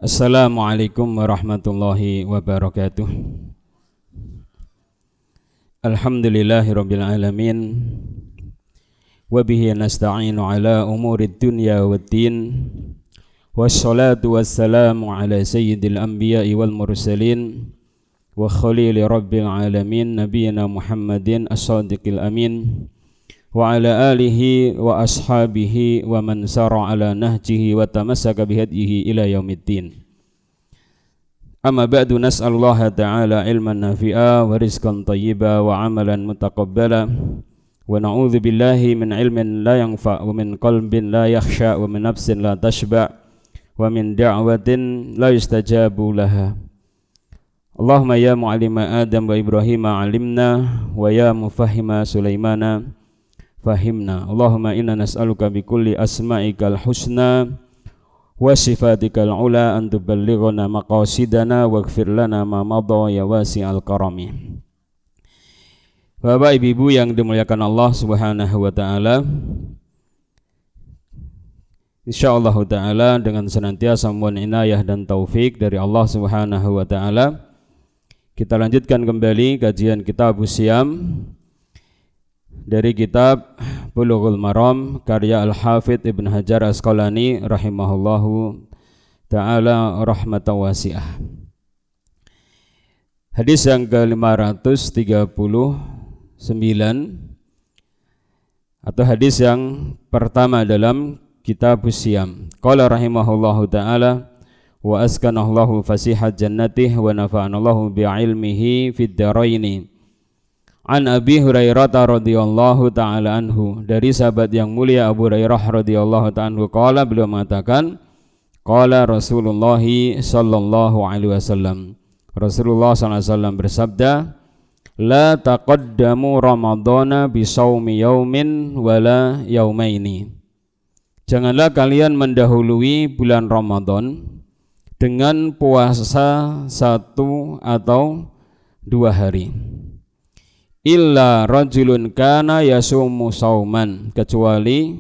Assalamualaikum warahmatullahi wabarakatuh. Alhamdulillahirabbil alamin. Wa bihi nasta'inu ala umurid dunya waddin. Wassalatu wassalamu ala sayyidil anbiya'i wal mursalin wa khalili rabbil alamin nabiyina Muhammadin as-sadiqil amin wa ala alihi wa ashabihi wa man sara ala nahjihi wa tamassaka bihadihi ila yaumiddin. Amma ba'du, nas'alullaha ta'ala ilman nafi'a wa rizqan tayyiba wa amalan mutaqabbala wa na'udzu billahi min ilmin la yanfa' wa min qalbin la yakhsha wa min nafsin la tashba' wa min da'watin la yustajabu laha. Allahumma ya mu'allima Adam wa Ibrahim 'allimna wa ya mufahhima Sulaimana fahimna. Allahumma inna nas'aluka bi kulli asma'ikal husna wa sifatikal ula an tuballighana maqasidana waghfir lana ma madha ya wasi'al karami. Bapak Ibu yang dimuliakan Allah Subhanahu wa taala, insyaallah taala dengan senantiasa mohon inayah dan taufik dari Allah Subhanahu wa taala, kita lanjutkan kembali kajian kitab Siyam dari kitab Bulughul Maram karya Al-Hafidz Ibn Hajar Asqalani rahimahullahu ta'ala rahmatan wasi'ah. Hadis yang ke-539 atau hadis yang pertama dalam kitab Siyam. Qala rahimahullahu ta'ala wa askanallahu fasihat jannatih wa nafa'anallahu bi'ilmihi fid dharaini. An Abi Hurairah radhiyallahu ta'ala anhu, dari sahabat yang mulia Abu Hurairah radhiyallahu ta'ala anhu, qala, beliau mengatakan, qala Rasulullah sallallahu alaihi wasallam, Rasulullah sallallahu alaihi wasallam bersabda, la taqaddamu ramadhana bisawmi yaumin wala yaumaini. Janganlah kalian mendahului bulan Ramadan dengan puasa 1 atau 2 hari. Illa rajulun kana yasumu sauman, kecuali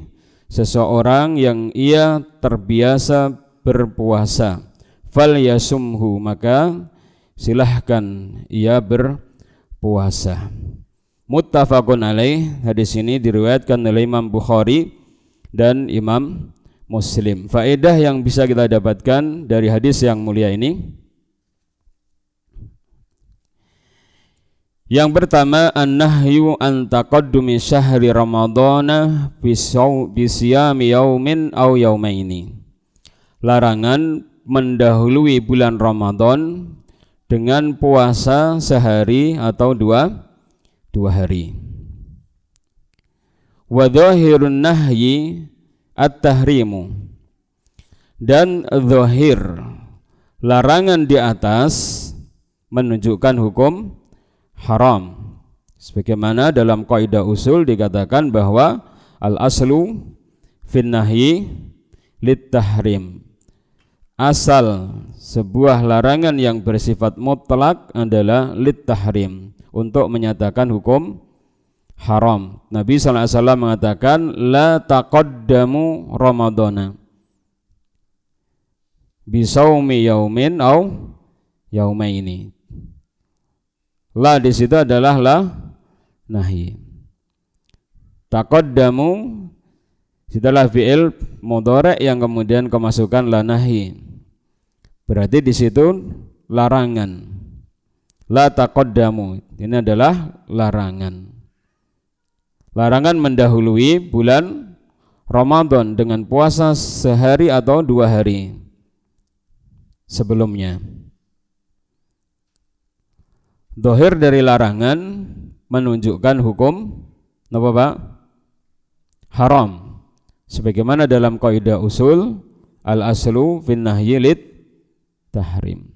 seseorang yang ia terbiasa berpuasa, fal yasumhu, maka silahkan ia berpuasa. Muttafaqun alaih, hadis ini diriwayatkan oleh Imam Bukhari dan Imam Muslim. Faedah yang bisa kita dapatkan dari hadis yang mulia ini, yang pertama, an-nahyu an taqaddumi syahri ramadhana bisiyami yaumin aw yaumaini. Larangan mendahului bulan Ramadan dengan puasa sehari atau dua hari. Wa dhahirun nahyi at-tahrimu, dan zahir larangan di atas menunjukkan hukum haram. Sebagaimana dalam kaidah usul dikatakan bahwa al-aslu fin nahyi lit tahrim. Asal sebuah larangan yang bersifat mutlak adalah lit tahrim, untuk menyatakan hukum haram. Nabi sallallahu alaihi wasallam mengatakan la taqaddamu ramadhana bisawmi yaumin au yaumaini. La di situ adalah la nahi. Taqaddamu setelah fi'il mudhari' yang kemudian kemasukan la nahi. Berarti di situ larangan. La taqaddamu, ini adalah larangan. Larangan mendahului bulan Ramadan dengan puasa sehari atau 2 hari sebelumnya. Zahir dari larangan menunjukkan hukum apa Pak? Haram. Sebagaimana dalam kaidah usul al-aslu fin nahyi lit tahrim.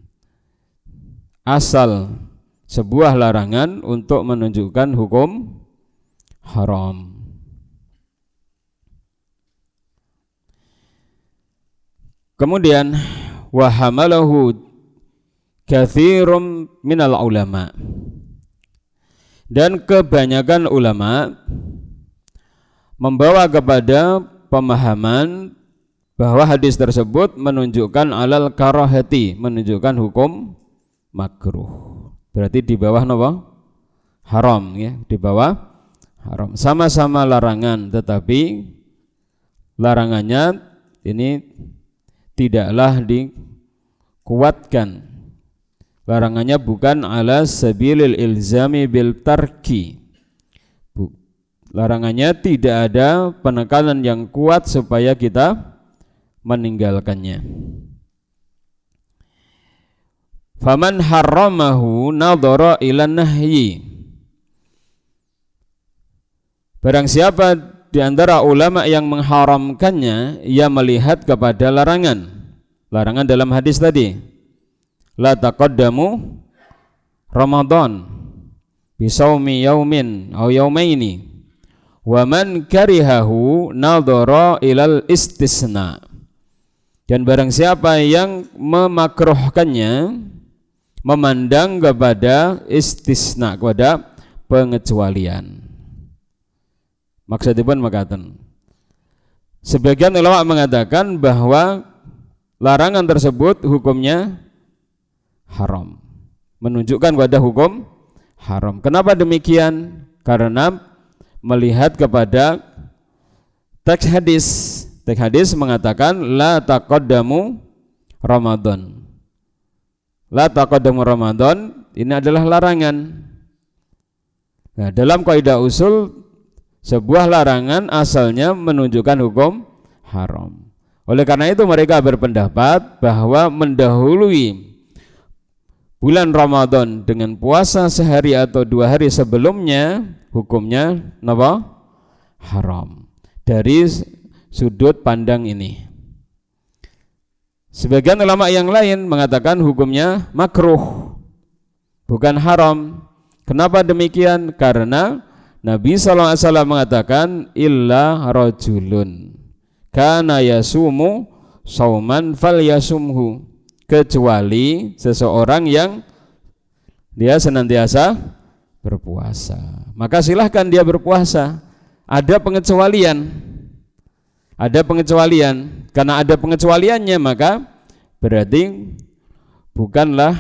Asal sebuah larangan untuk menunjukkan hukum haram. Kemudian wa hamalahu katsirum minal ulama, dan kebanyakan ulama membawa kepada pemahaman bahwa hadis tersebut menunjukkan alal karahati, menunjukkan hukum makruh. Berarti di bawah napa? Haram ya, di bawah haram. Sama-sama larangan, tetapi larangannya ini tidaklah dikuatkan. Larangannya bukan ala sabilil ilzami bil tarki. Larangannya tidak ada penekanan yang kuat supaya kita meninggalkannya. Faman harramahu nadhara ila nahyi. Barang siapa di antara ulama yang mengharamkannya, ia melihat kepada larangan. Larangan dalam hadis tadi. La taqaddamu Ramadan bisaumi yaumin aw yaumaini. Wa man karihahu nadhara ilal istisna. Dan barang siapa yang memakruhkannya, memandang kepada istisna, kepada pengecualian. Maksudnya mengatakan, sebagian ulama mengatakan bahwa larangan tersebut hukumnya haram, menunjukkan kepada hukum haram. Kenapa demikian? Karena melihat kepada teks hadis. Teks hadis mengatakan la taqaddamu Ramadan. La taqaddamu Ramadan ini adalah larangan. Nah, dalam kaidah usul sebuah larangan asalnya menunjukkan hukum haram. Oleh karena itu mereka berpendapat bahwa mendahului bulan Ramadan dengan puasa sehari atau 2 hari sebelumnya hukumnya napa? Haram. Dari sudut pandang ini. Sebagian ulama yang lain mengatakan hukumnya makruh, bukan haram. Kenapa demikian? Karena Nabi SAW mengatakan illa rajulun kana yasumu sauman falyasumhu, kecuali seseorang yang dia senantiasa berpuasa, maka silahkan dia berpuasa. Ada pengecualian. Ada pengecualian, karena ada pengecualiannya maka berarti bukanlah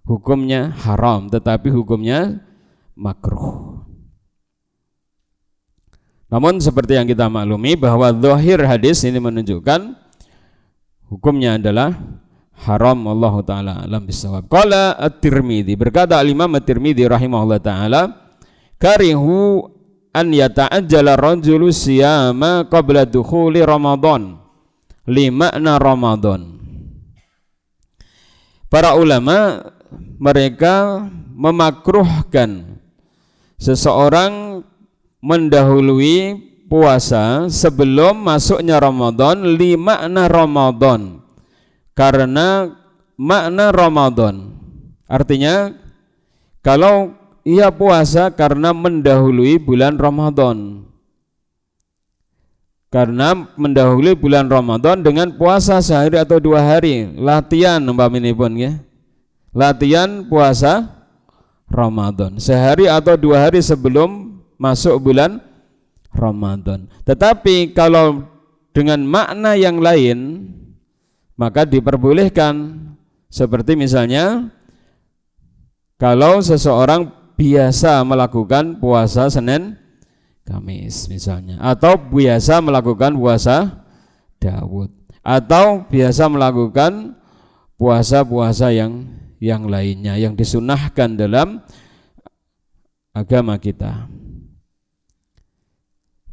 hukumnya haram, tetapi hukumnya makruh. Namun seperti yang kita maklumi bahwa zahir hadis ini menunjukkan hukumnya adalah haram. Allah taala alam bisawab. Qala at-Tirmidzi, berkata al-Imam at-Tirmidzi rahimahullah taala, karihu an yata'ajjala rajulu siyama qabla dukhuli Ramadan limakna Ramadan. Para ulama mereka memakruhkan seseorang mendahului puasa sebelum masuknya Ramadan limakna Ramadan, karena makna Ramadan artinya kalau ia puasa karena mendahului bulan Ramadan. Karena mendahului bulan Ramadan dengan puasa sehari atau 2 hari, latihan umpaminipun ya. Latihan puasa Ramadan sehari atau 2 hari sebelum masuk bulan Ramadan. Tetapi kalau dengan makna yang lain maka diperbolehkan, seperti misalnya kalau seseorang biasa melakukan puasa Senin Kamis misalnya, atau biasa melakukan puasa Daud, atau biasa melakukan puasa-puasa yang lainnya yang disunahkan dalam agama kita,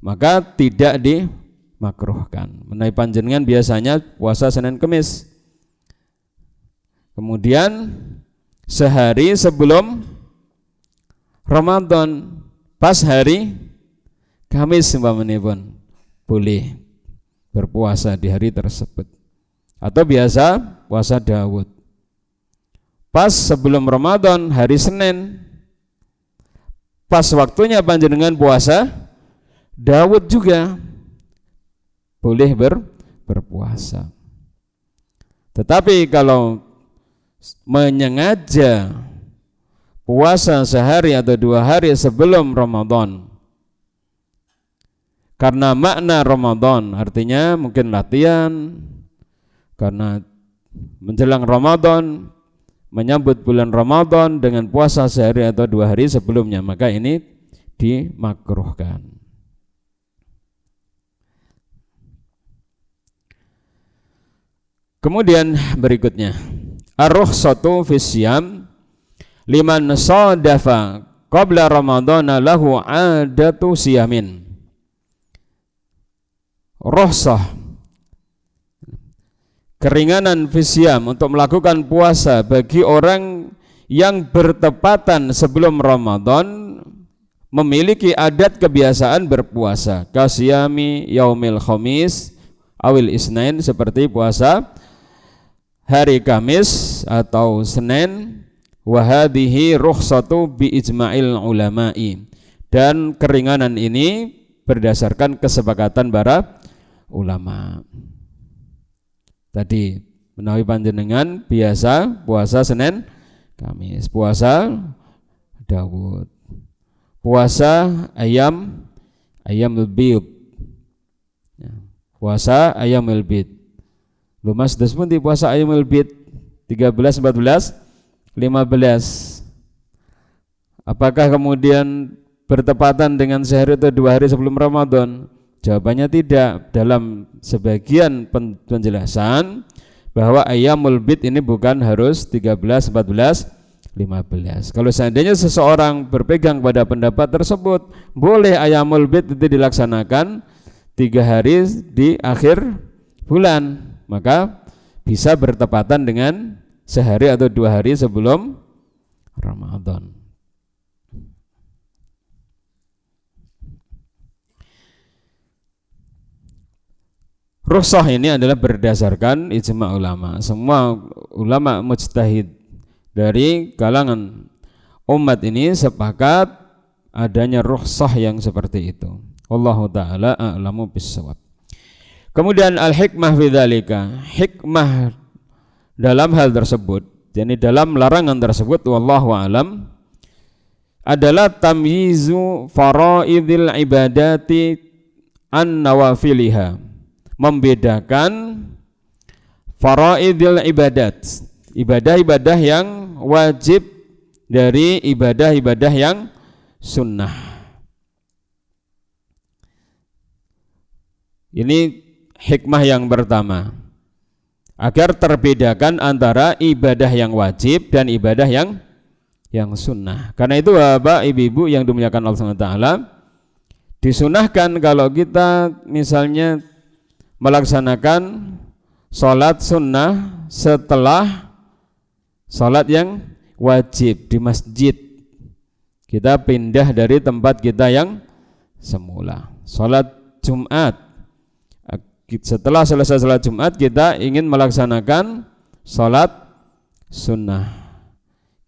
maka tidak dimakruhkan. Menawi panjenengan biasanya puasa Senin Kamis, kemudian sehari sebelum Ramadan pas hari Kamis umpamanya boleh berpuasa di hari tersebut, atau biasa puasa Daud pas sebelum Ramadan hari Senin pas waktunya panjenengan puasa Daud juga boleh berpuasa. Tetapi kalau menyengaja puasa sehari atau 2 hari sebelum Ramadan, karena makna Ramadan, artinya mungkin latihan karena menjelang Ramadan, menyambut bulan Ramadan dengan puasa sehari atau 2 hari sebelumnya, maka ini dimakruhkan. Kemudian berikutnya, ar-rukhsatu fi syiyam liman sadafa qabla ramadhana lahu adatu siyamin. Rukhsah, keringanan fi syiyam untuk melakukan puasa bagi orang yang bertepatan sebelum Ramadan memiliki adat kebiasaan berpuasa, kasyami yaumil khamis awil isnain, seperti puasa hari Kamis atau Senin. Wa hadhihi rukhsatu bi ijma'il ulama'i, dan keringanan ini berdasarkan kesepakatan para ulama. Tadi menawi panjenengan biasa puasa Senin Kamis, puasa Daud, puasa ayamul bid, puasa ayamul bid. Lho Mas, dos pun di puasa ayamul bid 13, 14, 15. Apakah kemudian bertepatan dengan sehari atau 2 hari sebelum Ramadan? Jawabannya tidak. Dalam sebagian penjelasan bahwa ayamul bid ini bukan harus 13, 14, 15. Kalau seandainya seseorang berpegang pada pendapat tersebut, boleh ayamul bid itu dilaksanakan 3 hari di akhir bulan, maka bisa bertepatan dengan sehari atau 2 hari sebelum Ramadan. Rukhsah ini adalah berdasarkan ijma' ulama. Semua ulama mujtahid dari kalangan umat ini sepakat adanya rukhsah yang seperti itu. Wallahu ta'ala a'lamu bissawab. Kemudian al-hikmah fi dzalika, hikmah dalam hal tersebut, yakni dalam larangan tersebut, wallahu a'lam, adalah tamyizu faraidil ibadati an nawafiliha, membedakan faraidil ibadat, ibadah-ibadah yang wajib dari ibadah-ibadah yang sunnah. Ini hikmah yang pertama, agar terbedakan antara ibadah yang wajib dan ibadah yang sunnah. Karena itu Bapak Ibu-ibu yang dimuliakan Allah SWT, disunahkan kalau kita misalnya melaksanakan sholat sunnah setelah sholat yang wajib di masjid, kita pindah dari tempat kita yang semula. Sholat Jumat, setelah selesai sholat Jumat kita ingin melaksanakan sholat sunnah,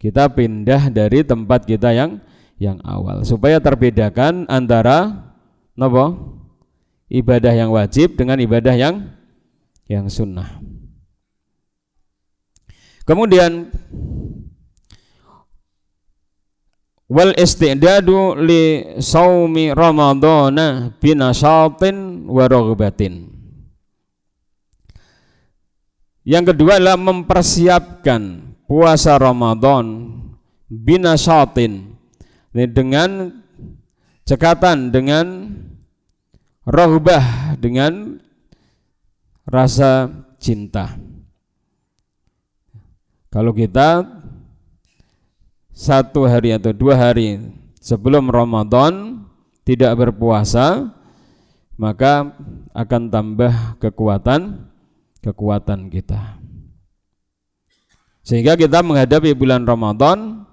kita pindah dari tempat kita yang awal, supaya terbedakan antara ibadah yang wajib dengan ibadah yang sunnah. Kemudian wal istidadu li shaumi ramadhana binashatin wa raghbatin. Yang kedua adalah mempersiapkan puasa Ramadan binashatin, dengan cekatan, dengan raghbah, dengan rasa cinta. Kalau kita 1 hari atau 2 hari sebelum Ramadan tidak berpuasa, maka akan tambah kekuatan kita, sehingga kita menghadapi bulan Ramadan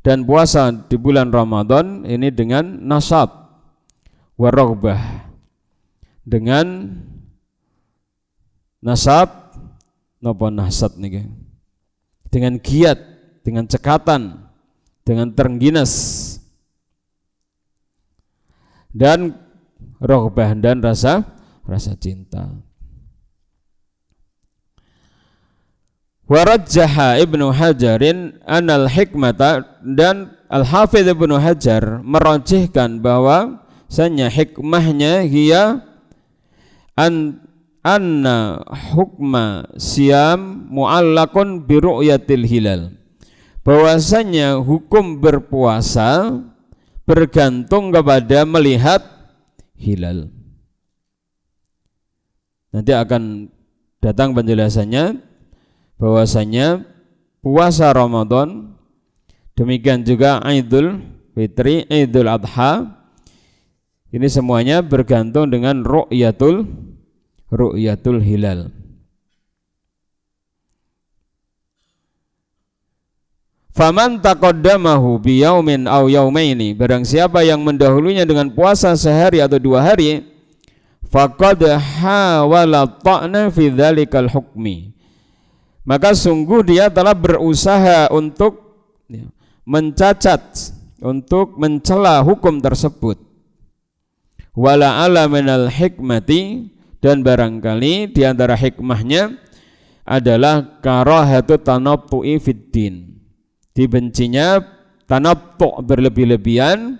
dan puasa di bulan Ramadan ini dengan nasyat wa raghbah, dengan nasyat napa nasyat niki, dengan giat, dengan cekatan, dengan terengginas, dan raghbah, dan rasa cinta. Warajjaha Ibnu Hajarin anal hikmata, dan Al-Hafidz Ibnu Hajar merajihkan bahwa bahwasanya hikmahnya hiya anna hukma siyam mu'allaqun bi ru'yatil hilal, bahwasanya hukum berpuasa bergantung kepada melihat hilal. Nanti akan datang penjelasannya bahwasanya puasa Ramadan, demikian juga Idul Fitri, Idul Adha, ini semuanya bergantung dengan ru'yatul hilal. Faman taqaddamahu biyaumin aw yaumaini, barang siapa yang mendahulunya dengan puasa sehari atau 2 hari, faqad hawala ta'na fi dzalikal hukmi, maka sungguh dia telah berusaha untuk mencacat, untuk mencela hukum tersebut. Wala ala minal hikmati, dan barangkali di antara hikmahnya adalah karahatu tanattu'i fid din, dibencinya tanattu' berlebih-lebihan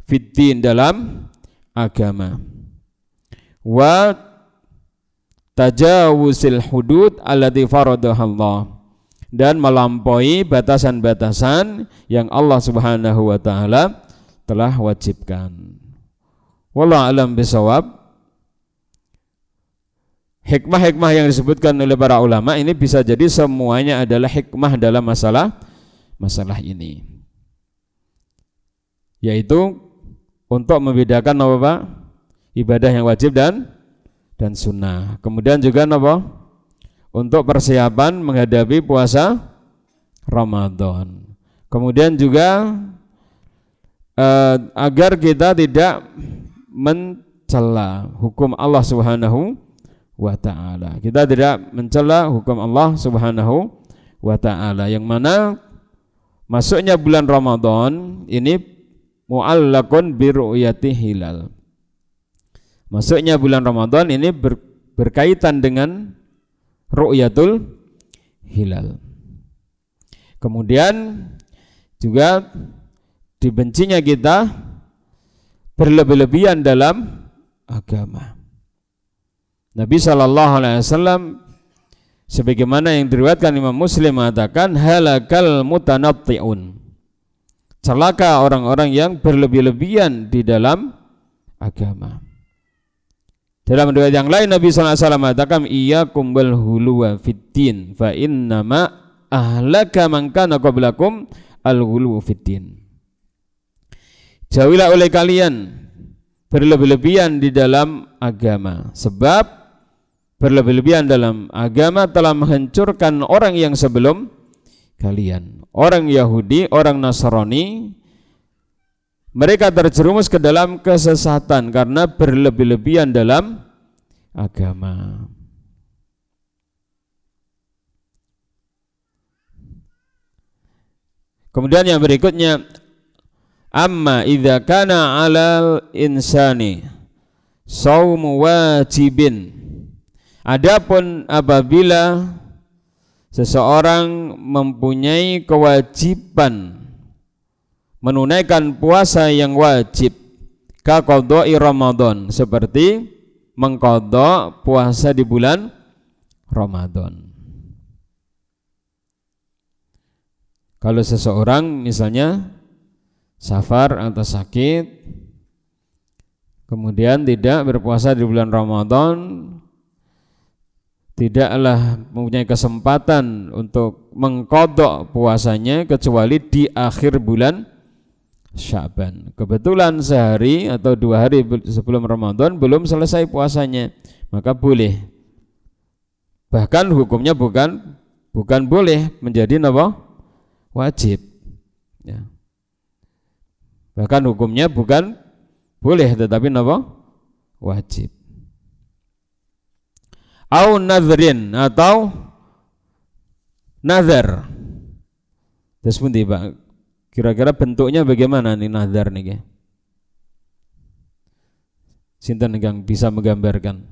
fid din dalam agama, wa tajawuzil hudud allati faradahallah, dan melampaui batasan-batasan yang Allah Subhanahu wa taala telah wajibkan. Wallahu a'lam bishawab. Hikmah-hikmah yang disebutkan oleh para ulama ini bisa jadi semuanya adalah hikmah dalam masalah ini, yaitu untuk membedakan apa Pak? Ibadah yang wajib dan sunnah. Kemudian juga apa? Untuk persiapan menghadapi puasa Ramadan. Kemudian juga agar kita tidak mencela hukum Allah Subhanahu wa ta'ala. Kita tidak mencela hukum Allah Subhanahu wa ta'ala, yang mana masuknya bulan Ramadan ini mu'allaqun bi ru'yati hilal. Masuknya bulan Ramadan ini berkaitan dengan ru'yatul hilal. Kemudian juga dibencinya kita berlebih-lebihan dalam agama. Nabi SAW sebagaimana yang diriwayatkan Imam Muslim mengatakan, halakal mutanatti'un, celaka orang-orang yang berlebih-lebihan di dalam agama. Dalam riwayat yang lain Nabi SAW mengatakan, iyyakum wal huluwa fiddin fa innama ahlaka man kana qablakum al huluwu fiddin. Jauhilah oleh kalian berlebih-lebihan di dalam agama, sebab berlebih-lebihan dalam agama telah menghancurkan orang yang sebelum kalian. Orang Yahudi, orang Nasrani, mereka terjerumus ke dalam kesesatan karena berlebih-lebihan dalam agama. Kemudian yang berikutnya, amma idza kana 'alal insani shaumu wajibin, adapun apabila seseorang mempunyai kewajiban menunaikan puasa yang wajib, ka qadha'i Ramadan, seperti mengqadha puasa di bulan Ramadan. Kalau seseorang misalnya safar atau sakit, kemudian tidak berpuasa di bulan Ramadan, tidaklah mempunyai kesempatan untuk mengqadha puasanya kecuali di akhir bulan Sya'ban. Kebetulan sehari atau 2 hari sebelum Ramadan belum selesai puasanya, maka boleh. Bahkan hukumnya bukan boleh, menjadi apa? Wajib. Ya. Bahkan hukumnya bukan boleh, tetapi apa? Wajib. Au nadhrin, atau nazar. Terus pundi Pak? Kira-kira bentuknya bagaimana nih nazar nih? Sinten yang bisa menggambarkan?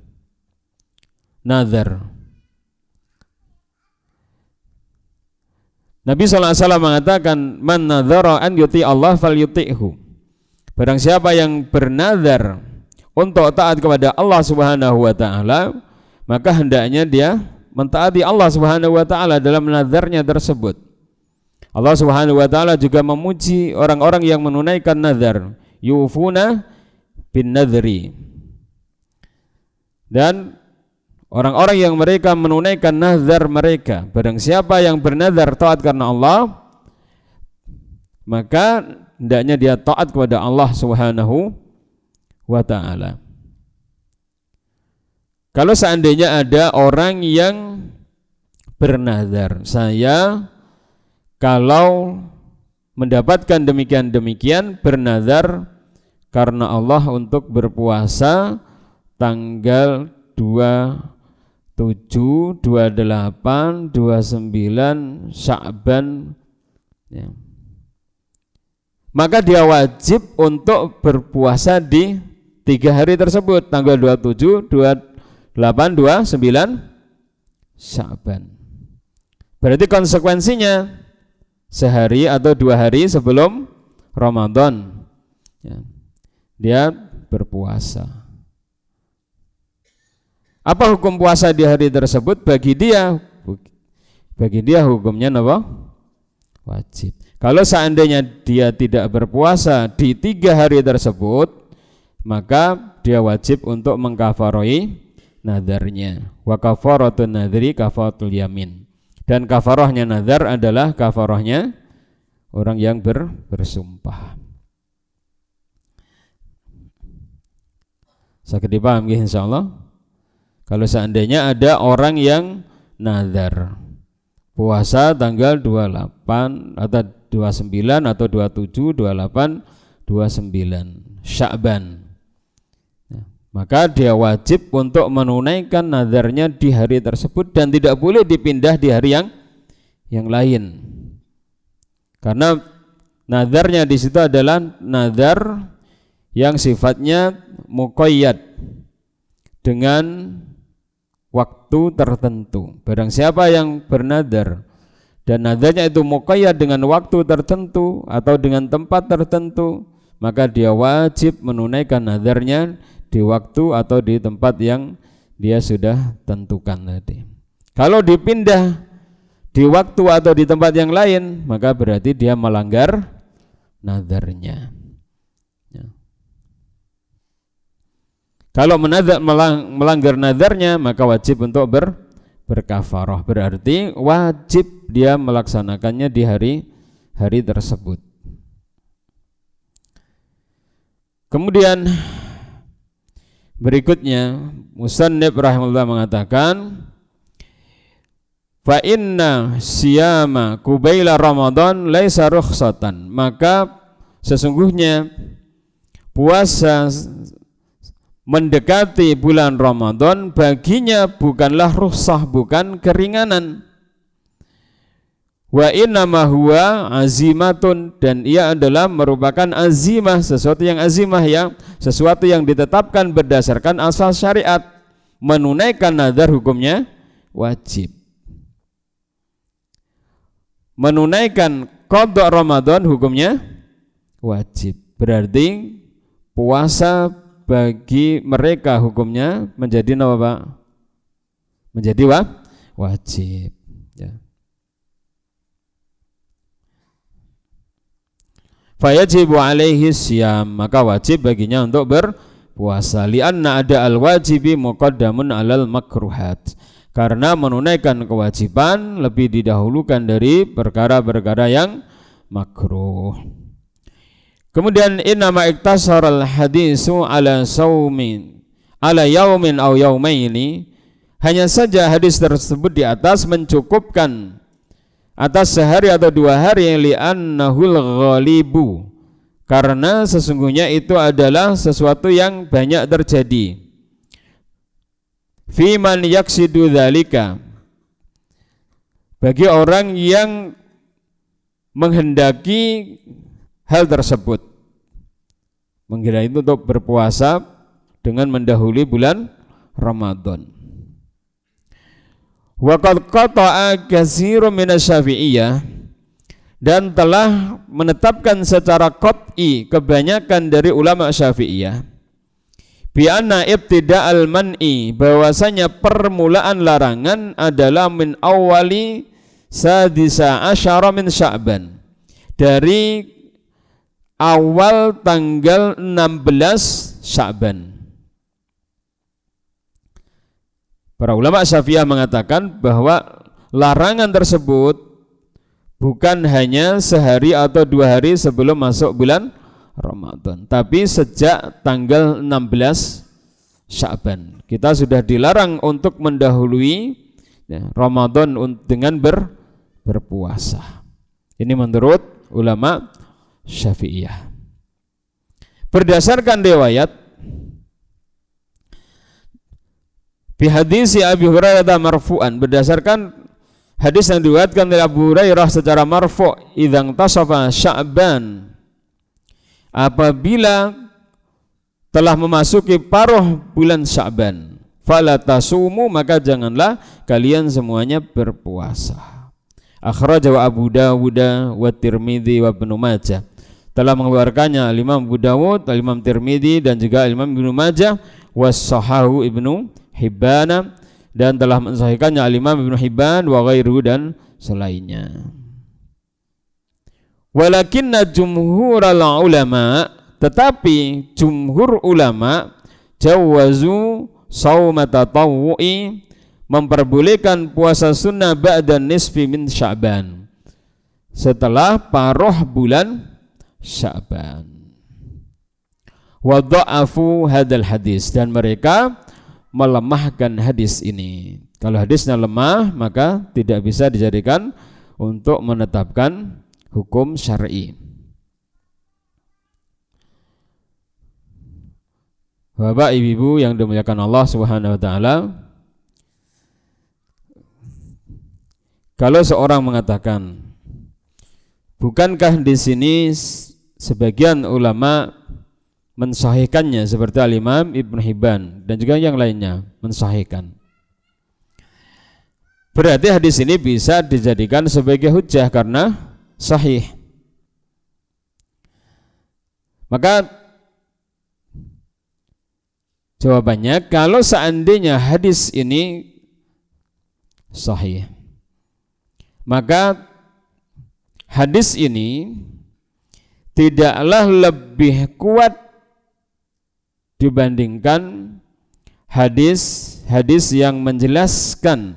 Nazar. Nabi SAW mengatakan, man nadhara an yuti Allah fal yuti'hu, Barang siapa yang bernazar untuk taat kepada Allah Subhanahu wa taala, maka hendaknya dia mentaati Allah Subhanahu wa taala dalam nazarnya tersebut. Allah Subhanahu wa taala juga memuji orang-orang yang menunaikan nazar, yufuna bin nadri. Dan orang-orang yang mereka menunaikan nazar mereka, barang siapa yang bernazar taat karena Allah, maka hendaknya dia taat kepada Allah Subhanahu wa taala. Kalau seandainya ada orang yang bernazar, saya kalau mendapatkan demikian-demikian, bernazar karena Allah untuk berpuasa tanggal 27, 28, 29 Sya'ban, ya, maka dia wajib untuk berpuasa di 3 hari tersebut, tanggal 27, 28, 29 Sya'ban. Berarti konsekuensinya sehari atau 2 hari sebelum Ramadan, ya, dia berpuasa. Apa hukum puasa di hari tersebut? Bagi dia hukumnya apa? Wajib. Kalau seandainya dia tidak berpuasa di 3 hari tersebut, maka dia wajib untuk mengkafaroi nadarnya. Wa kafaratun nadri kafaratul yamin. Dan kafarahnya nazar adalah kafarahnya orang yang bersumpah. Sakit dipaham ya insyaallah. Kalau seandainya ada orang yang nazar puasa tanggal 28 atau 29 atau 27, 28, 29 Sya'ban, maka dia wajib untuk menunaikan nazarnya di hari tersebut dan tidak boleh dipindah di hari yang lain. Karena nazarnya di situ adalah nazar yang sifatnya muqayyad dengan waktu tertentu. Barang siapa yang bernazar dan nazarnya itu muqayyad dengan waktu tertentu atau dengan tempat tertentu, maka dia wajib menunaikan nazarnya di waktu atau di tempat yang dia sudah tentukan tadi. Kalau dipindah di waktu atau di tempat yang lain, maka berarti dia melanggar nazarnya. Ya. Kalau melanggar nazarnya, maka wajib untuk berkafarah. Berarti wajib dia melaksanakannya di hari tersebut. Kemudian berikutnya musannif rahimahullah mengatakan, fa inna siyama kubaila Ramadan laisa rukhsatan, maka sesungguhnya puasa mendekati bulan Ramadan baginya bukanlah rukhsah, bukan keringanan. Wa innama huwa azimatun, dan ia adalah merupakan azimah, sesuatu yang azimah, ya, sesuatu yang ditetapkan berdasarkan asal syariat. Menunaikan nazar hukumnya wajib. Menunaikan qada Ramadan hukumnya wajib. Berarti puasa bagi mereka hukumnya menjadi apa, Pak? Menjadi wajib, ya. Fayajibu alaihi siyam, maka wajib baginya untuk berpuasa. Lianna ada al-wajibi muqaddamun alal makruhat, karena menunaikan kewajiban lebih didahulukan dari perkara-perkara yang makruh. Kemudian innama iktasaral hadisu ala saumin ala yaumin aw yaumaini, hanya saja hadis tersebut di atas mencukupkan atas sehari atau 2 hari, li'annahul ghalibu, karena sesungguhnya itu adalah sesuatu yang banyak terjadi. Fi man yaksidu dzalika, bagi orang yang menghendaki hal tersebut, mengira itu untuk berpuasa dengan mendahului bulan Ramadan. Wa qad qata'a katsirun minasy-syafi'iyah, dan telah menetapkan secara qat'i kebanyakan dari ulama Syafi'iyah bi anna ibtida'al man'i, bahwasanya permulaan larangan adalah min awali sadisa asyara min Sya'ban, dari awal tanggal 16 Sya'ban. Para ulama Syafi'iyah mengatakan bahwa larangan tersebut bukan hanya sehari atau 2 hari sebelum masuk bulan Ramadan, tapi sejak tanggal 16 Sya'ban kita sudah dilarang untuk mendahului Ramadan dengan berpuasa. Ini menurut ulama Syafi'iyah. Berdasarkan riwayat bi hadis Abi Hurairah marfu'an, berdasarkan hadis yang diriwayatkan oleh Abu Hurairah secara marfu', idzang tasafa Sya'ban, apabila telah memasuki paruh bulan Sya'ban, fala tasumu, maka janganlah kalian semuanya berpuasa. Akhrajahu Abu Dawud wa Tirmidzi wa Ibnu Majah, telah mengeluarkannya Imam Abu Dawud, Imam Tirmidzi dan juga Imam Ibnu Majah, was-sahahu Ibnu Hibban, dan telah mensahihkannya Imam Ibnu Hibban wa ghairuhu dan selainnya. Walakinna jumhural ulama, tetapi jumhur ulama jawazu shauma tatawwu'i, memperbolehkan puasa sunnah ba'da nisfi min Sya'ban, setelah paruh bulan Sya'ban. Wa dha'afu hadzal hadis, dan mereka melemahkan hadis ini. Kalau hadisnya lemah, maka tidak bisa dijadikan untuk menetapkan hukum syar'i. Bapak Ibu yang dimuliakan Allah Subhanahu wa taala, kalau seorang mengatakan, bukankah di sini sebagian ulama mensahihkannya seperti Al-Imam Ibnu Hibban dan juga yang lainnya mensahihkan, berarti hadis ini bisa dijadikan sebagai hujjah karena sahih. Maka jawabannya, kalau seandainya hadis ini sahih, maka hadis ini tidaklah lebih kuat dibandingkan hadis-hadis yang menjelaskan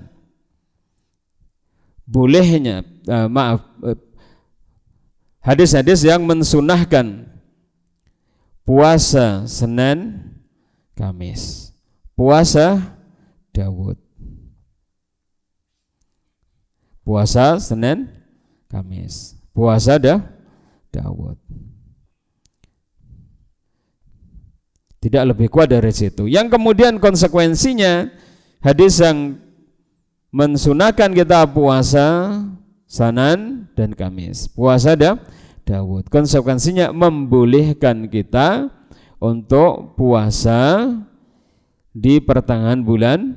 bolehnya hadis-hadis yang mensunahkan puasa Senin Kamis, puasa Daud, puasa Senin Kamis, puasa Daud. Tidak lebih kuat dari situ. Yang kemudian konsekuensinya hadis yang mensunahkan kita puasa Senin dan Kamis, puasa Daud, konsekuensinya membolehkan kita untuk puasa di pertengahan bulan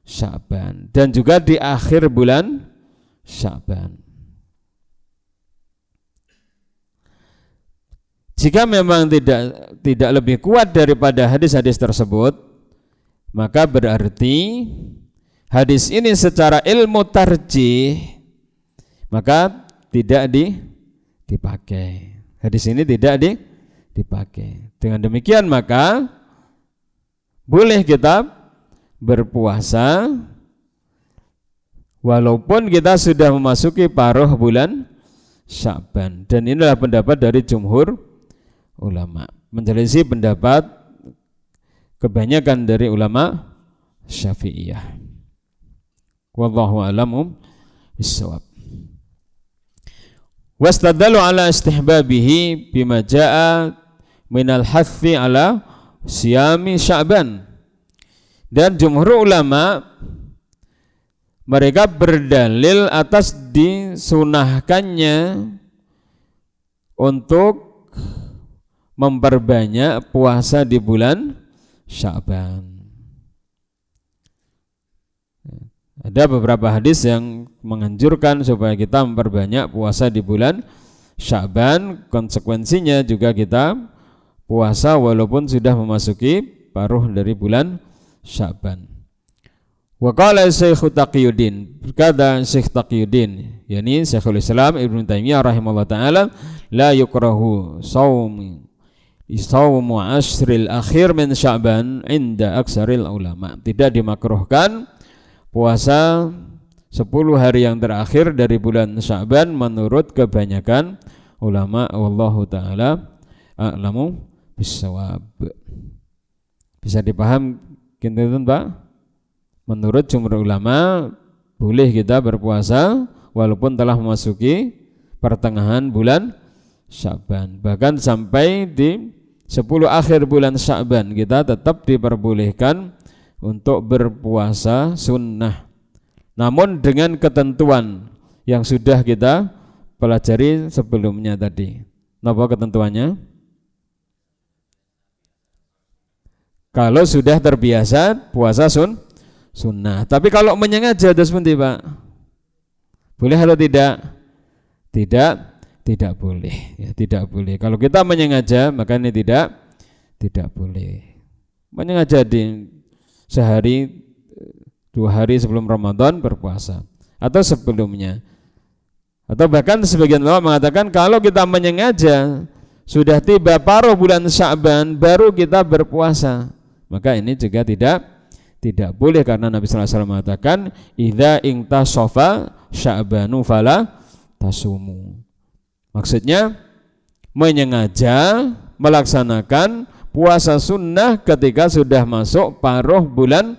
Sya'ban dan juga di akhir bulan Sya'ban. Jika memang tidak lebih kuat daripada hadis-hadis tersebut, maka berarti hadis ini secara ilmu tarjih maka tidak dipakai. Hadis ini tidak dipakai. Dengan demikian maka boleh kita berpuasa walaupun kita sudah memasuki paruh bulan Sya'ban, dan inilah pendapat dari jumhur ulama, menyelisih pendapat kebanyakan dari ulama Syafi'iyah. Wallahu a'lamu bissawab. Wastadallu ala istihbabihi bima jaa minal hathi ala siyami Sya'ban, dan jumhur ulama mereka berdalil atas disunahkannya untuk memperbanyak puasa di bulan Sya'ban. Ada beberapa hadis yang menganjurkan supaya kita memperbanyak puasa di bulan Sya'ban. Konsekuensinya juga kita puasa walaupun sudah memasuki paruh dari bulan Sya'ban. Wa qala Syekh Taqiyuddin, berkata Syekh Taqiyuddin, yakni Syekhul Islam Ibnu Taimiyah rahimahullah taala, la yukrahu shaumu ashril akhir min Sya'ban inda aksaril ulama. Tidak dimakruhkan puasa 10 hari yang terakhir dari bulan Sya'ban menurut kebanyakan ulama. Wallahu taala a'lamu bissawab. Bisa dipaham kinten Pak? Menurut jumhur ulama boleh kita berpuasa walaupun telah memasuki pertengahan bulan Sya'ban. Bahkan sampai di 10 akhir bulan Sya'ban kita tetap diperbolehkan untuk berpuasa sunnah. Namun dengan ketentuan yang sudah kita pelajari sebelumnya tadi. Apa ketentuannya? Kalau sudah terbiasa puasa sunnah. Tapi kalau menyengaja itu seperti Pak, boleh atau tidak? Tidak boleh. Ya, tidak boleh. Kalau kita menyengaja maka ini tidak boleh. Menyengaja di sehari 2 hari sebelum Ramadan berpuasa atau sebelumnya. Atau bahkan sebagian ulama mengatakan kalau kita menyengaja sudah tiba paruh bulan Sya'ban baru kita berpuasa, maka ini juga tidak boleh karena Nabi sallallahu alaihi wasallam mengatakan idza intasafa sya'banu fala tasumu. Maksudnya menyengaja melaksanakan puasa sunnah ketika sudah masuk paruh bulan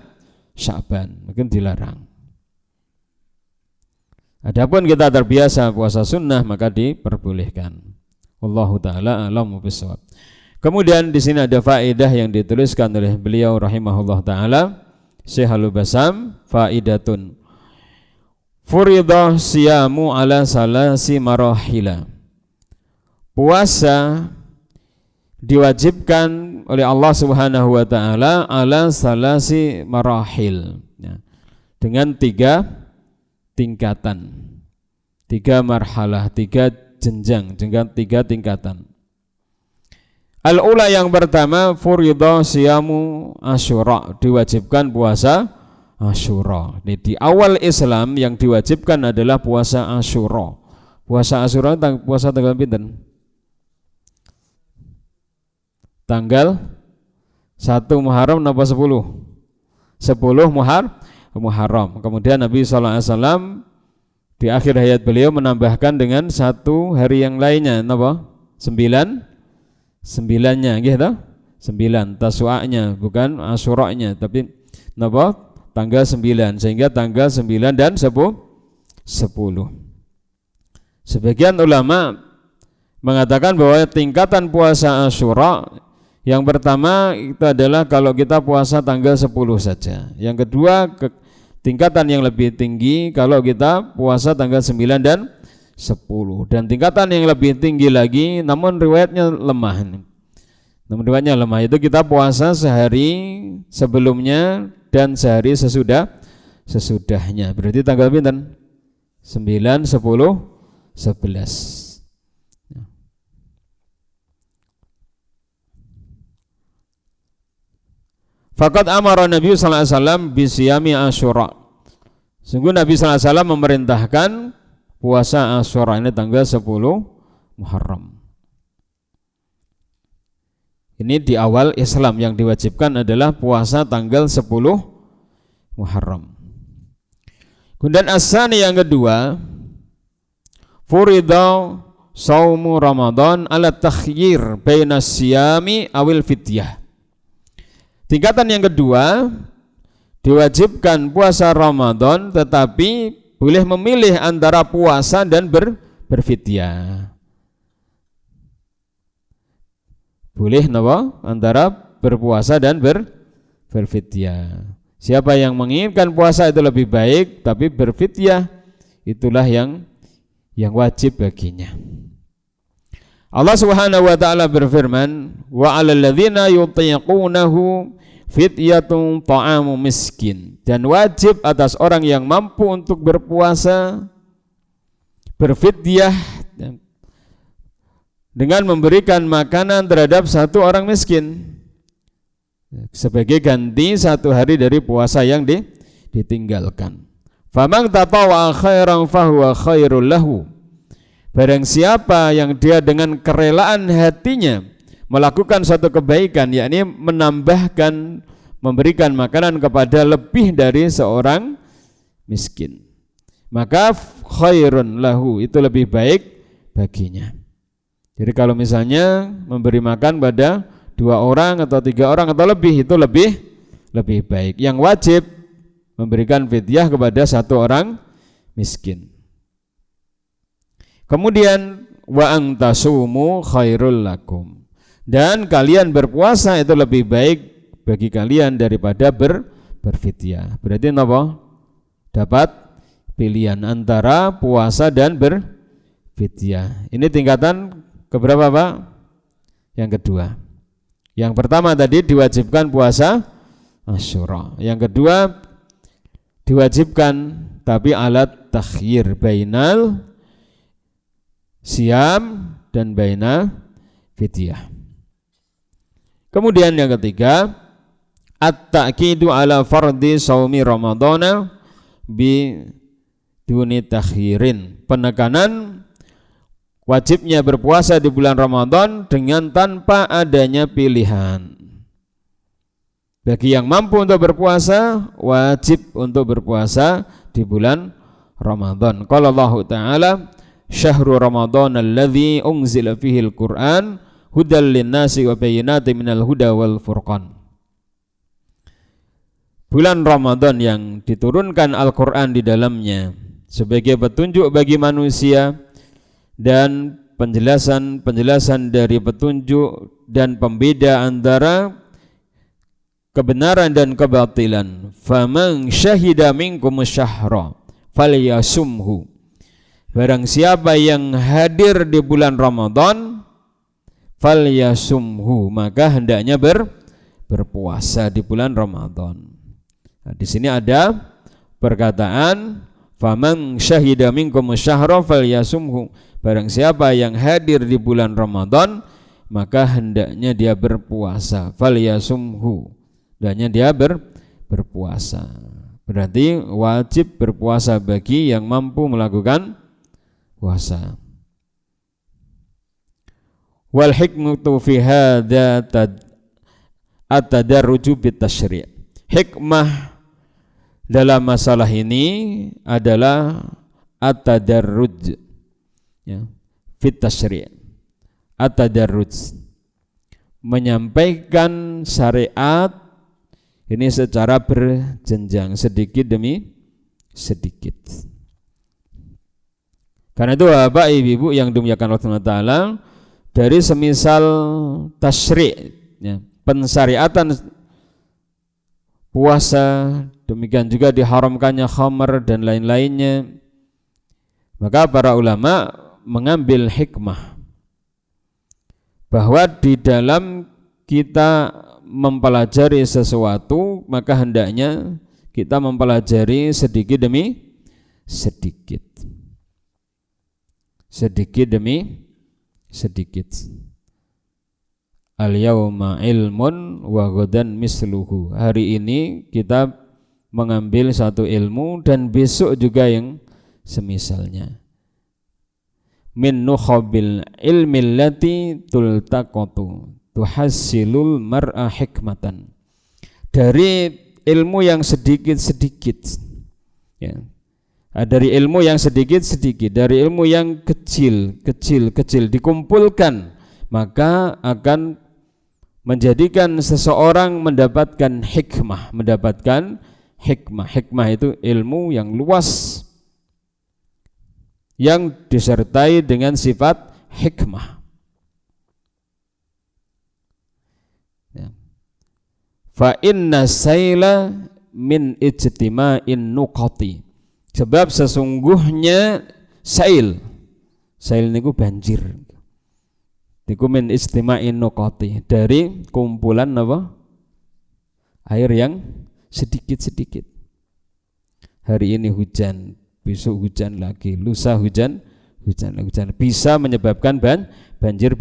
Sya'ban, mungkin dilarang. Adapun kita terbiasa puasa sunnah maka diperbolehkan. Wallahu taala a'lamu bissawab. Kemudian di sini ada faedah yang dituliskan oleh beliau rahimahullah taala, Syekh Al-Basam, faidatun furidah siyamu ala salasi marahila. Puasa diwajibkan oleh Allah Subhanahu wa taala ala salasi marahil, ya, dengan 3 tingkatan, 3 marhalah, 3 jenjang, dengan 3 tingkatan. Al-ula yang pertama furidah siyamu Asyura, diwajibkan puasa Asyura. Di awal Islam yang diwajibkan adalah puasa Asyura. Puasa Asyura puasa tanggal pinten? Tanggal 1 Muharram napa 10? 10 Muharram. Kemudian Nabi SAW di akhir hayat beliau menambahkan dengan 1 hari yang lainnya, napa? 9-nya gitu. 9 Tasu'anya, bukan Asyuranya, tapi napa? Tanggal 9, sehingga tanggal 9 dan 10. Sebagian ulama mengatakan bahwa tingkatan puasa Asyura yang pertama itu adalah kalau kita puasa tanggal 10 saja. Yang kedua tingkatan yang lebih tinggi kalau kita puasa tanggal 9 dan 10. Dan tingkatan yang lebih tinggi lagi namun riwayatnya lemah. Itu kita puasa sehari sebelumnya dan sehari sesudahnya. Berarti tanggal pinten? 9, 10, 11. Faqad amara Nabi sallallahu alaihi wasallam bisiyami Asyura. Sungguh Nabi sallallahu alaihi wasallam memerintahkan puasa Asyura ini tanggal 10 Muharram. Ini di awal Islam yang diwajibkan adalah puasa tanggal 10 Muharram. Kemudian as-sani yang kedua, furida saumu Ramadan ala takhyir baina siyami awil fidyah. Tingkatan yang kedua, diwajibkan puasa Ramadan tetapi boleh memilih antara puasa dan berfidyah. Boleh antara berpuasa dan berfidyah. Siapa yang menginginkan puasa itu lebih baik, tapi berfidyah itulah yang wajib baginya. Allah Subhanahu wa taala berfirman, wa 'alal ladzina yutiqunahu fidyatun ta'amu miskin, dan wajib atas orang yang mampu untuk berpuasa berfidyah dengan memberikan makanan terhadap satu orang miskin sebagai ganti satu hari dari puasa yang ditinggalkan. Faman tatawwa khairan fahuwa khairul lahu. Barang siapa yang dia dengan kerelaan hatinya melakukan suatu kebaikan, yakni menambahkan, memberikan makanan kepada lebih dari seorang miskin, maka khairun lahu, itu lebih baik baginya. Jadi kalau misalnya memberi makan pada 2 orang atau 3 orang atau lebih, itu lebih baik. Yang wajib memberikan fidyah kepada 1 orang miskin. Kemudian wa antasumu khairul lakum, dan kalian berpuasa itu lebih baik bagi kalian daripada berfidyah. Berarti apa? Dapat pilihan antara puasa dan berfidyah. Ini tingkatan keberapa, Pak? Yang kedua. Yang pertama tadi diwajibkan puasa Asyura. Yang kedua diwajibkan tapi alat takhyir bainal siam dan baina fidyah. Kemudian yang ketiga, at-ta'kidu ala fardhi shaumi ramadhana bi duni takhyirin. Penekanan wajibnya berpuasa di bulan Ramadan dengan tanpa adanya pilihan. Bagi yang mampu untuk berpuasa, wajib untuk berpuasa di bulan Ramadan. Qala Allah Ta'ala, syahrul Ramadan alladzi unzila fihi al-Qur'an hudal linnasi wa bayyinatin minal huda wal furqan. Bulan Ramadan yang diturunkan Al-Qur'an di dalamnya sebagai petunjuk bagi manusia dan penjelasan dari petunjuk dan pembeda antara kebenaran dan kebatilan. Faman syahida minkum syahra falyasumhu. Barang siapa yang hadir di bulan Ramadan, falyasumhu, maka hendaknya berpuasa di bulan Ramadan. Nah, di sini ada perkataan faman syahida minkum syahra falyasumhu. Barang siapa yang hadir di bulan Ramadan, maka hendaknya dia berpuasa. Falyasumhu, hendaknya dia berpuasa. Berarti wajib berpuasa bagi yang mampu melakukan puasa. Wal hikmatu fi hadza at-tadarruju bitasyri'. Hikmah dalam masalah ini adalah at-tadarruj, ya, fit tasyri'. At-tadarruj, menyampaikan syariat ini secara berjenjang, sedikit demi sedikit. Karena itu Bapak Ibu yang dimuliakan Allah Ta'ala, dari semisal tasyri', ya, pensyariatan puasa, demikian juga diharamkannya khamar dan lain-lainnya, maka para ulama mengambil hikmah bahwa di dalam kita mempelajari sesuatu, maka hendaknya kita mempelajari sedikit demi sedikit, sedikit demi sedikit. Al-yawma ilmun wa ghadan misluhu. Hari ini kita mengambil satu ilmu dan besok juga yang semisalnya. Min nukhabil ilmi allati tultaqatu tuhassilul mar'a hikmatan. Dari ilmu yang sedikit-sedikit, ya. Dari ilmu yang sedikit-sedikit, dari ilmu yang kecil dikumpulkan, maka akan menjadikan seseorang mendapatkan hikmah. Hikmah itu ilmu yang luas yang disertai dengan sifat hikmah. Fa inna sayla min ijtima'in nuqati. Sebab sesungguhnya sail niku banjir. Niku min ijtima'in nuqati, dari kumpulan apa? air yang sedikit-sedikit. Hari ini hujan, besok hujan lagi, lusa hujan bisa menyebabkan banjir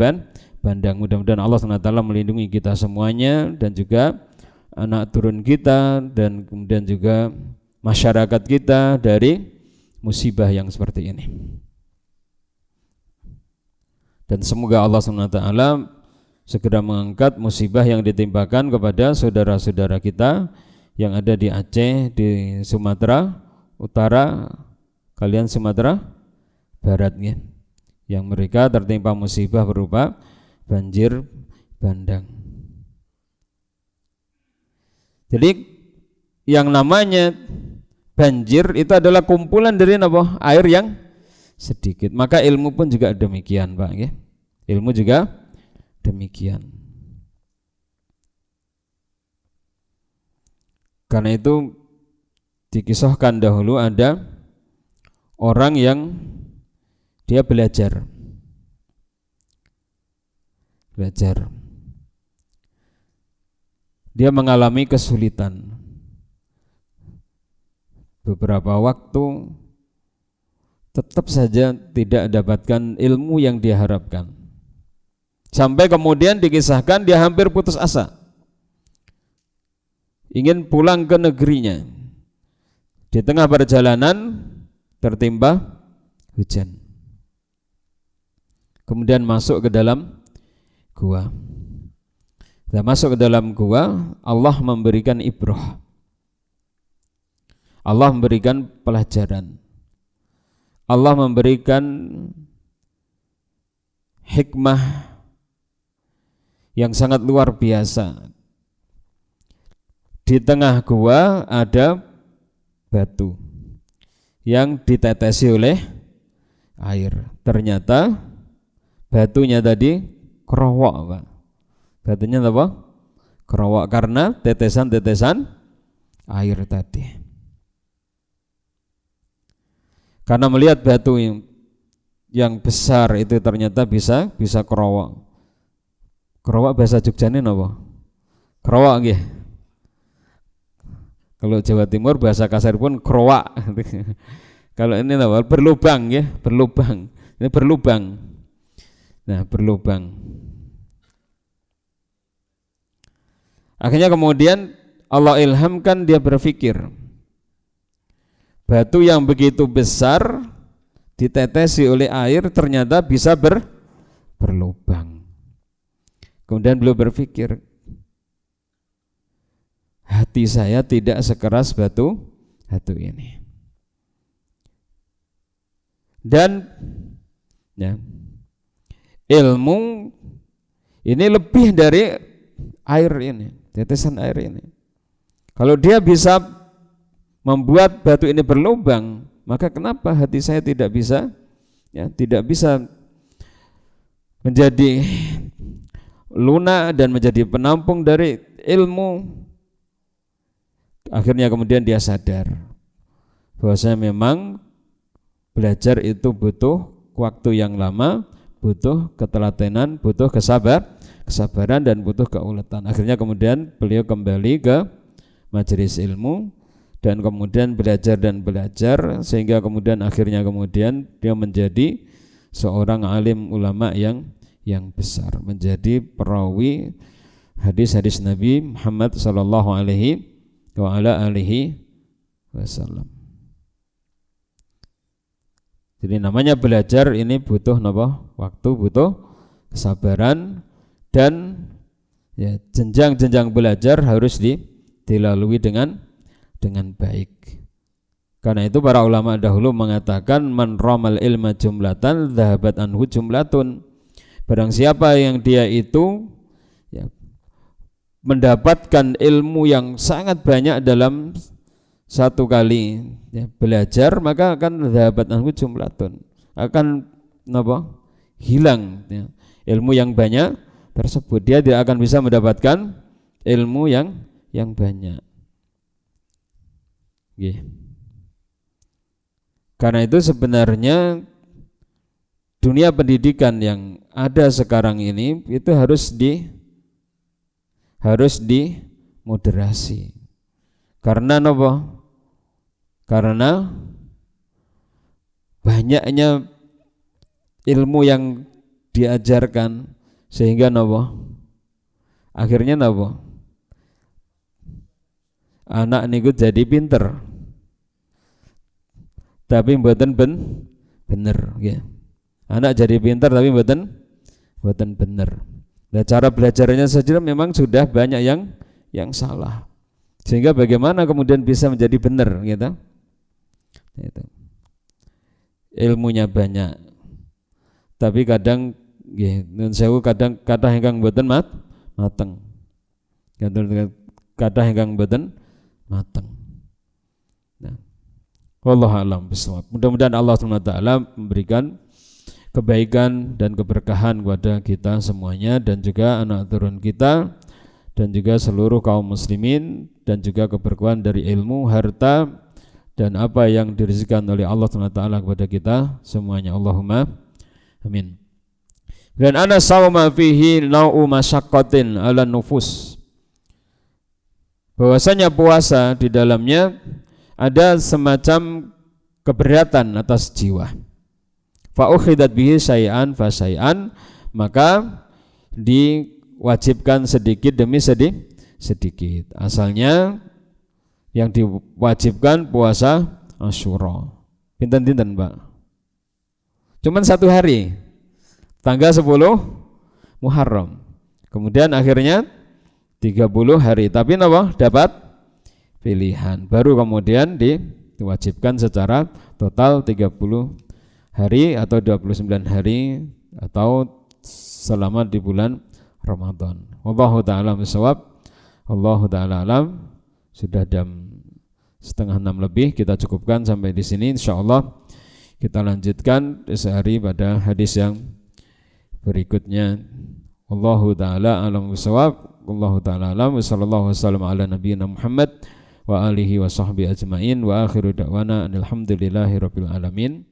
bandang. Mudah-mudahan Allah SWT melindungi kita semuanya dan juga anak turun kita dan kemudian juga masyarakat kita dari musibah yang seperti ini. Dan semoga Allah SWT segera mengangkat musibah yang ditimpakan kepada saudara-saudara kita yang ada di Aceh, di Sumatera Utara, kalian Sumatera Barat ya, yang mereka tertimpa musibah berupa banjir bandang. Jadi yang namanya banjir itu adalah kumpulan dari air yang sedikit. Maka ilmu pun juga demikian, Pak ya. Ilmu juga demikian. Karena itu dikisahkan dahulu ada orang yang dia belajar. Dia mengalami kesulitan. Beberapa waktu tetap saja tidak dapatkan ilmu yang dia harapkan. Sampai kemudian dikisahkan dia hampir putus asa. Ingin pulang ke negerinya. Di tengah perjalanan tertimpa hujan. Kemudian masuk ke dalam gua. Setelah masuk ke dalam gua, Allah memberikan ibrah. Allah memberikan pelajaran. Allah memberikan hikmah yang sangat luar biasa. Di tengah gua ada batu yang ditetesi oleh air. Ternyata batunya tadi kerowok, Pak. Batunya apa? Kerowok karena tetesan-tetesan air tadi. Karena melihat batu yang besar itu ternyata bisa kerowok. Kerowok bahasa Jogjane napa? Kerowok nggih. Kalau Jawa Timur bahasa kasar pun kerowak. Kalau ini napa? Berlubang ya, berlubang. Ini berlubang. Nah, berlubang. Akhirnya kemudian Allah ilhamkan dia berpikir, batu yang begitu besar ditetesi oleh air ternyata bisa berlubang. Kemudian beliau berpikir, hati saya tidak sekeras batu ini. Dan ya, ilmu ini lebih dari air ini, tetesan air ini. Kalau dia bisa membuat batu ini berlubang, maka kenapa hati saya tidak bisa menjadi lunak dan menjadi penampung dari ilmu. Akhirnya kemudian dia sadar bahwasanya memang belajar itu butuh waktu yang lama, butuh ketelatenan, butuh kesabaran dan butuh keuletan. Akhirnya kemudian beliau kembali ke majelis ilmu dan kemudian belajar sehingga kemudian akhirnya dia menjadi seorang alim ulama yang besar, menjadi perawi hadis-hadis Nabi Muhammad sallallahu alaihi wa ala alihi wasallam. Jadi namanya belajar ini butuh waktu, butuh kesabaran dan ya, jenjang-jenjang belajar harus dilalui dengan baik. Karena itu para ulama dahulu mengatakan man ramal ilma jumlatan dhahabat anhu jumlatun. Barang siapa yang dia itu ya, mendapatkan ilmu yang sangat banyak dalam satu kali ya, belajar, maka akan dhahabat anhu jumlatun, akan hilang ya, ilmu yang banyak tersebut. Dia tidak akan bisa mendapatkan ilmu yang banyak. Karena itu sebenarnya dunia pendidikan yang ada sekarang ini itu harus moderasi. Karena napa? Karena banyaknya ilmu yang diajarkan sehingga napa? Akhirnya napa? Anak niku jadi pinter. Tapi mboten bener ya. Anak jadi pinter tapi mboten bener. Nah, cara belajarnya saja memang sudah banyak yang salah. Sehingga bagaimana kemudian bisa menjadi benar gitu. Itu. Ilmunya banyak. Tapi kadang nggih nun sewu kadang kathah ingkang mboten mateng. Kathah ingkang mboten mateng. Nah, wallahu a'lam bishawab. Mudah-mudahan Allah Subhanahu wa taala memberikan kebaikan dan keberkahan kepada kita semuanya dan juga anak turun kita dan juga seluruh kaum muslimin dan juga keberkahan dari ilmu, harta dan apa yang dirizkikan oleh Allah SWT kepada kita semuanya. Allahumma amin. Dan ana sawma fihi nau'u masyaqqatin 'ala nufus. Bahwasanya puasa di dalamnya ada semacam keberatan atas jiwa. Fa ukhidat bihi syai'an fa syai'an, maka diwajibkan sedikit demi sedikit. Asalnya yang diwajibkan puasa Asyura. Pinten-pinten, Pak? Cuman 1 hari. Tanggal 10 Muharram. Kemudian akhirnya 30 hari. Tapi napa? Dapat pilihan. Baru kemudian diwajibkan secara total 30 hari atau 29 hari atau selama di bulan Ramadan. Wallahu ta'ala bishawab. Wallahu ta'ala alam. Sudah jam 5:30 lebih, kita cukupkan sampai di sini. Insyaallah kita lanjutkan sehari pada hadis yang berikutnya. Wallahu ta'ala alam bishawab. Wallahu ta'ala alam. Wassallallahu wasallam ala nabiyyina Muhammad wa alihi wa sahbihi ajmain wa akhiru da'wana alhamdulillahi rabbil alamin.